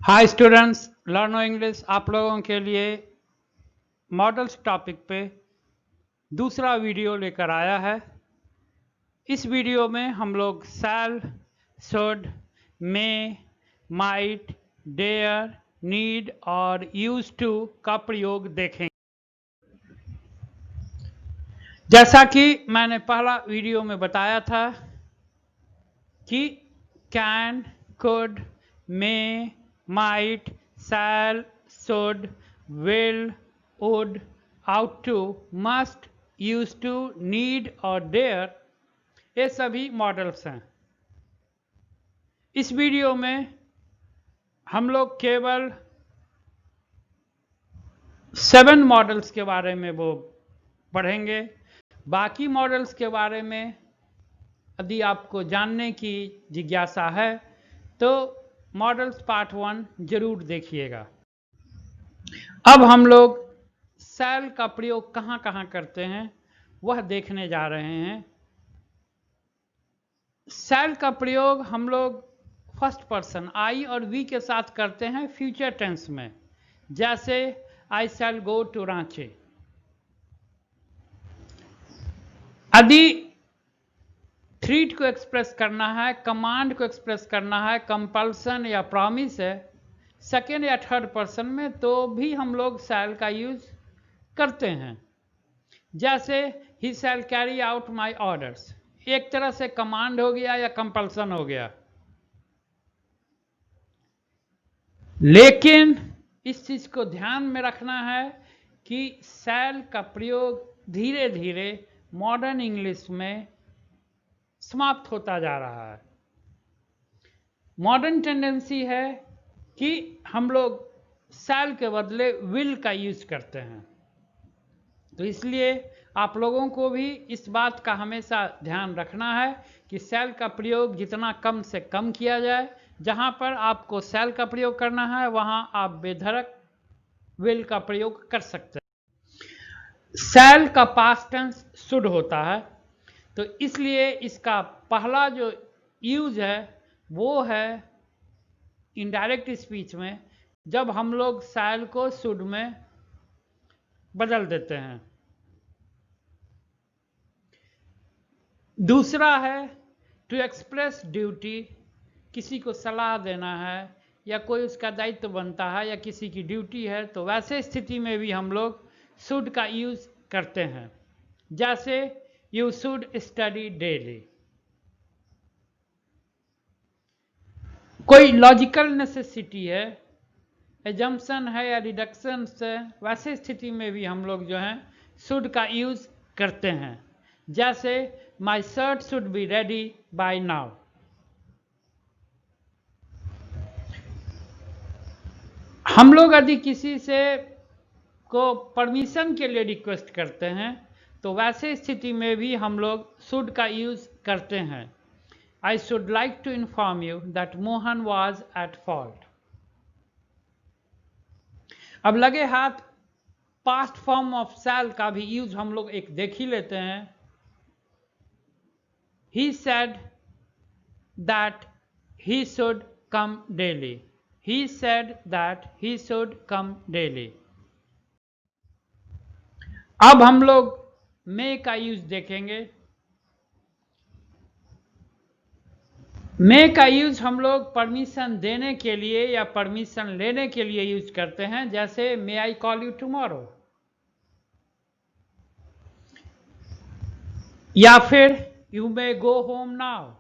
Hi students, लर्नो English आप लोगों के लिए मॉडल्स टॉपिक पे दूसरा वीडियो लेकर आया है। इस वीडियो में हम लोग shall, should, may, might, dare, need और यूज टू का प्रयोग देखेंगे। जैसा कि मैंने पहला वीडियो में बताया था कि can, could, may, might, shall, should, will, would, ought to, must, used to, need और डेयर ये सभी मॉडल्स हैं। इस वीडियो में हम लोग केवल 7 मॉडल्स के बारे में वो पढ़ेंगे। बाकी मॉडल्स के बारे में यदि आपको जानने की जिज्ञासा है तो मॉडल्स पार्ट 1 जरूर देखिएगा। अब हम लोग शैल का प्रयोग कहाँ कहाँ करते हैं वह देखने जा रहे हैं। शैल का प्रयोग हम लोग फर्स्ट पर्सन आई और वी के साथ करते हैं फ्यूचर टेंस में, जैसे आई शैल गो टू रांची। यदि थ्रीट को एक्सप्रेस करना है, कमांड को एक्सप्रेस करना है, कंपल्सन या प्रॉमिस है सेकेंड या थर्ड पर्सन में, तो भी हम लोग शैल का यूज करते हैं। जैसे ही शैल कैरी आउट माई ऑर्डर्स, एक तरह से कमांड हो गया या कंपल्सन हो गया। लेकिन इस चीज को ध्यान में रखना है कि शैल का प्रयोग धीरे धीरे मॉडर्न इंग्लिश में समाप्त होता जा रहा है। मॉडर्न टेंडेंसी है कि हम लोग शैल के बदले विल का यूज करते हैं। तो इसलिए आप लोगों को भी इस बात का हमेशा ध्यान रखना है कि शैल का प्रयोग जितना कम से कम किया जाए। जहां पर आपको शैल का प्रयोग करना है वहां आप बेधड़क विल का प्रयोग कर सकते हैं। शैल का पास्ट टेंस शुड होता है, तो इसलिए इसका पहला जो यूज है वो है इनडायरेक्ट स्पीच में, जब हम लोग शैल को शुड में बदल देते हैं। दूसरा है टू एक्सप्रेस ड्यूटी, किसी को सलाह देना है या कोई उसका दायित्व बनता है या किसी की ड्यूटी है, तो वैसे स्थिति में भी हम लोग शुड का यूज करते हैं। जैसे यू शुड स्टडी डेली। कोई लॉजिकल नेसेसिटी है, एजम्पशन है या डिडक्शन है, वैसे स्थिति में भी हम लोग जो है शुड का यूज करते हैं। जैसे my shirt should be ready bye now. हम लोग यदि किसी से को परमिशन के लिए रिक्वेस्ट करते हैं तो वैसे स्थिति में भी हम लोग शुड का यूज करते हैं। I should like to inform you that Mohan was at fault. अब लगे हाथ पास्ट फॉर्म ऑफ शैल का भी यूज हम लोग एक देख ही लेते हैं। He said that he should come daily. He said that he should come daily. अब हम लोग मे का यूज देखेंगे। मे का यूज हम लोग परमिशन देने के लिए या परमिशन लेने के लिए यूज करते हैं। जैसे मे आई कॉल यू टुमारो, या फिर you may go home now.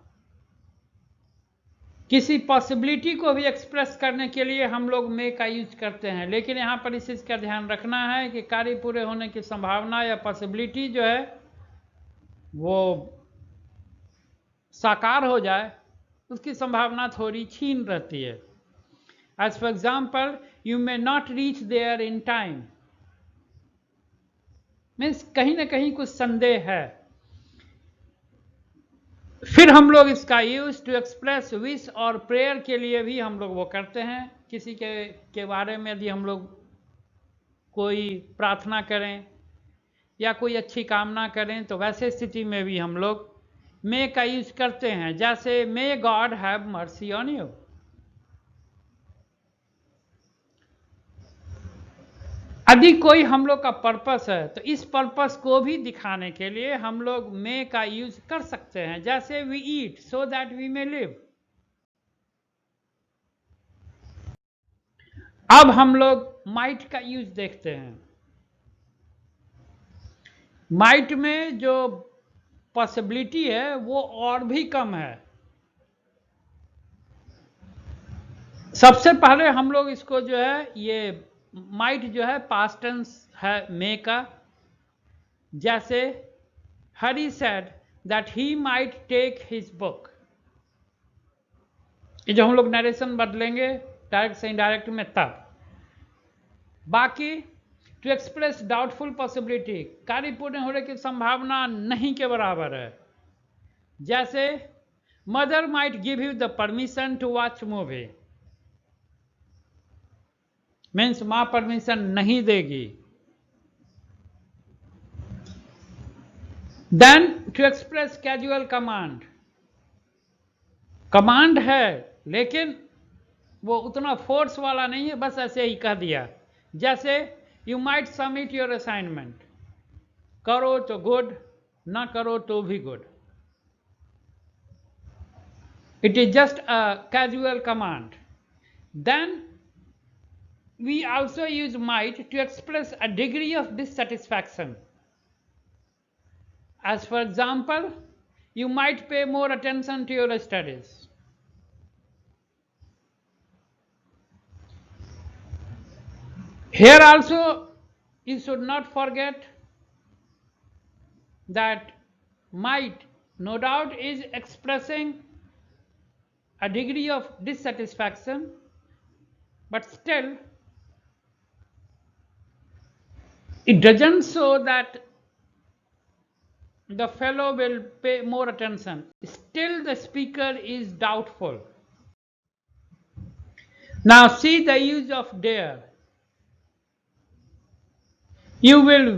किसी पॉसिबिलिटी को भी एक्सप्रेस करने के लिए हम लोग मे का यूज करते हैं। लेकिन यहाँ पर इस चीज़ का ध्यान रखना है कि कार्य पूरे होने की संभावना या पॉसिबिलिटी जो है वो साकार हो जाए, उसकी संभावना थोड़ी छीन रहती है। As for example, you may not reach there in time, means कहीं ना कहीं कुछ संदेह है। फिर हम लोग इसका यूज टू एक्सप्रेस विश और प्रेयर के लिए भी हम लोग वो करते हैं। किसी के बारे में यदि हम लोग कोई प्रार्थना करें या कोई अच्छी कामना करें तो वैसे स्थिति में भी हम लोग मे का यूज करते हैं। जैसे may God have mercy on you. यदि कोई हम लोग का पर्पस है तो इस पर्पस को भी दिखाने के लिए हम लोग मे का यूज कर सकते हैं, जैसे we eat so that we may live. अब हम लोग माइट का यूज देखते हैं। माइट में जो पॉसिबिलिटी है वो और भी कम है। सबसे पहले हम लोग इसको जो है, ये माइट जो है पास्ट टेंस है मे का, जैसे Harry said that he might take his book. ये जो हम लोग नरेशन बदलेंगे डायरेक्ट से इनडायरेक्ट में तब। बाकी टू एक्सप्रेस डाउटफुल पॉसिबिलिटी, कार्य पूर्ण होने की संभावना नहीं के बराबर है, जैसे mother might give you the permission to watch movie, means मां परमिशन नहीं देगी। Then to express casual command, command है लेकिन वो उतना फोर्स वाला नहीं है, बस ऐसे ही कह दिया, जैसे you might submit your assignment, करो तो गुड, ना करो तो भी good. It is just a casual command. Then we also use might to express a degree of dissatisfaction. As for example, you might pay more attention to your studies. Here also you should not forget that might no doubt is expressing a degree of dissatisfaction, but still it doesn't show that the fellow will pay more attention. Still the speaker is doubtful. Now see the use of dare. You will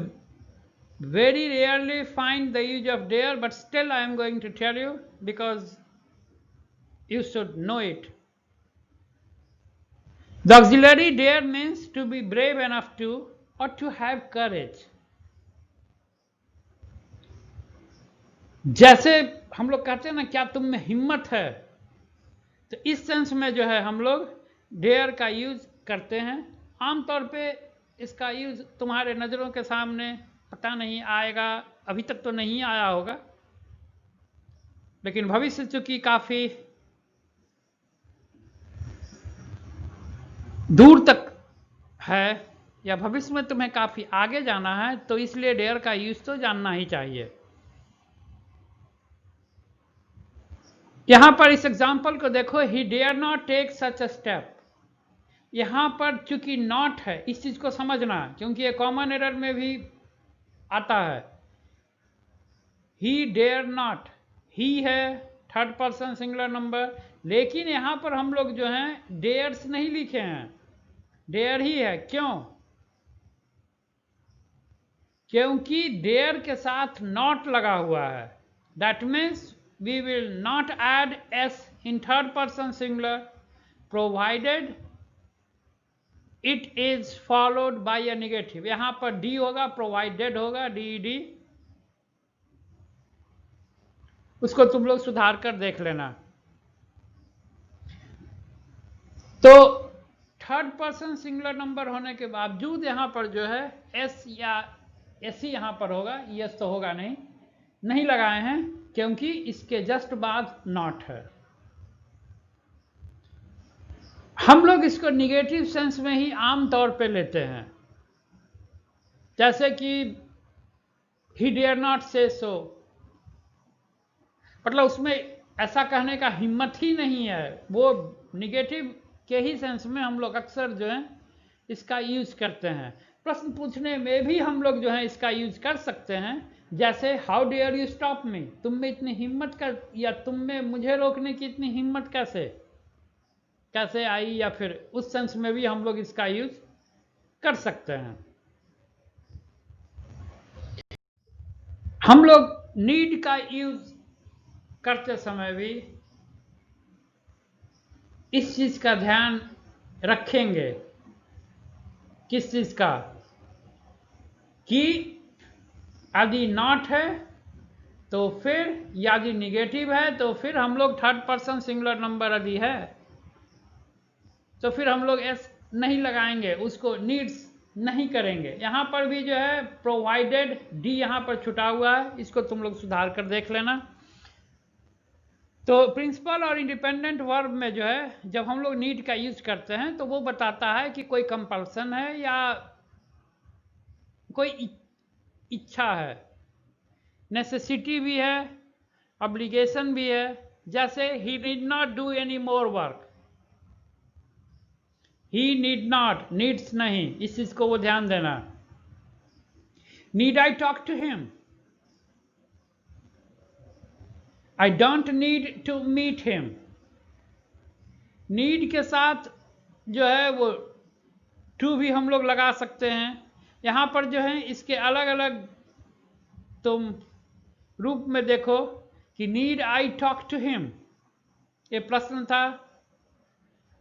very rarely find the use of dare, but still I am going to tell you because you should know it. The auxiliary dare means to be brave enough to, or to have courage. जैसे हम लोग कहते हैं ना, क्या तुम में हिम्मत है, तो इस सेंस में जो है हम लोग डेयर का यूज करते हैं। आमतौर पे इसका यूज तुम्हारे नज़रों के सामने पता नहीं आएगा, अभी तक तो नहीं आया होगा, लेकिन भविष्य चूंकि काफ़ी दूर तक है या भविष्य में तुम्हें काफ़ी आगे जाना है, तो इसलिए डेयर का यूज तो जानना ही चाहिए। यहां पर इस एग्जाम्पल को देखो, he dare not take such a step. यहां पर चूंकि नॉट है, इस चीज को समझना, क्योंकि ये कॉमन एरर में भी आता है। ही डेयर नॉट, ही है थर्ड पर्सन सिंगुलर नंबर, लेकिन यहां पर हम लोग जो हैं डेयर्स नहीं लिखे हैं, डेयर ही है। क्यों? क्योंकि डेयर के साथ नॉट लगा हुआ है। That means we will not add s in third person singular provided it is followed by a negative। यहां पर d होगा, provided होगा, ded, उसको तुम लोग सुधार कर देख लेना। तो थर्ड पर्सन सिंगुलर नंबर होने के बावजूद यहां पर जो है s या s ही यहां पर होगा, यस तो होगा नहीं लगाए हैं, क्योंकि इसके जस्ट बाद नॉट है। हम लोग इसको निगेटिव सेंस में ही आम तौर पे लेते हैं, जैसे कि ही डेयर नॉट से सो, मतलब उसमें ऐसा कहने का हिम्मत ही नहीं है। वो निगेटिव के ही सेंस में हम लोग अक्सर जो है इसका यूज करते हैं। प्रश्न पूछने में भी हम लोग जो है इसका यूज कर सकते हैं, जैसे how dare you stop me, तुम में इतनी हिम्मत कर, या तुम में मुझे रोकने की इतनी हिम्मत कैसे आई, या फिर उस सेंस में भी हम लोग इसका यूज कर सकते हैं। हम लोग नीड का यूज करते समय भी इस चीज का ध्यान रखेंगे। किस चीज का? कि यदि नॉट है तो फिर, यदि निगेटिव है तो फिर हम लोग थर्ड पर्सन सिंगुलर नंबर यदि है तो फिर हम लोग एस नहीं लगाएंगे, उसको नीड्स नहीं करेंगे। यहां पर भी जो है प्रोवाइडेड डी यहां पर छुटा हुआ है, इसको तुम लोग सुधार कर देख लेना। तो प्रिंसिपल और इंडिपेंडेंट वर्ब में जो है जब हम लोग नीड का यूज करते हैं तो वो बताता है कि कोई कंपल्सन है या कोई इच्छा है, नेसेसिटी भी है, ऑब्लिगेशन भी है। जैसे he need not do any more work, he need not, needs नहीं, इस चीज को वो ध्यान देना। Need I talk to him, I don't need to meet him. Need के साथ जो है वो टू भी हम लोग लगा सकते हैं। यहां पर जो है इसके अलग अलग तुम रूप में देखो कि need I talk to him, ये प्रश्न था।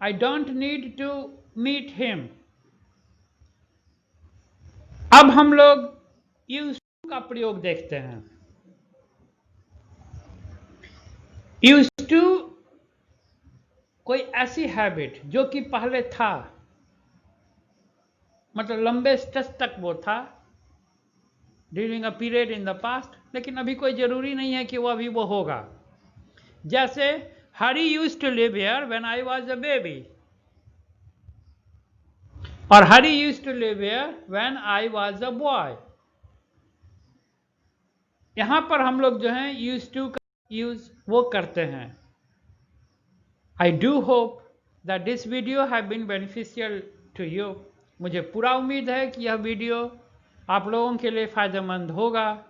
I don't need to meet him. अब हम लोग यूज टू का प्रयोग देखते हैं। यूज टू कोई ऐसी हैबिट जो कि पहले था, मतलब लंबे स्टेज तक वो था during a period in the past, लेकिन अभी कोई जरूरी नहीं है कि वो अभी वो होगा। जैसे Harry used to live here when I was a baby, और Harry used to live here when I was a boy. यहां पर हम लोग जो है यूज टू का यूज वो करते हैं। I do hope that this video have been beneficial to you. मुझे पूरा उम्मीद है कि यह वीडियो आप लोगों के लिए फायदेमंद होगा,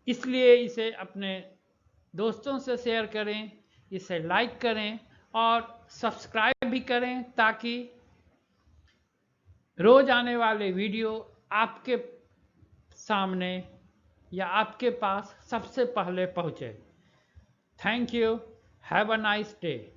इसलिए इसे अपने दोस्तों से शेयर करें, इसे लाइक करें और सब्सक्राइब भी करें ताकि रोज आने वाले वीडियो आपके सामने या आपके पास सबसे पहले पहुंचे। Thank you, have a nice day.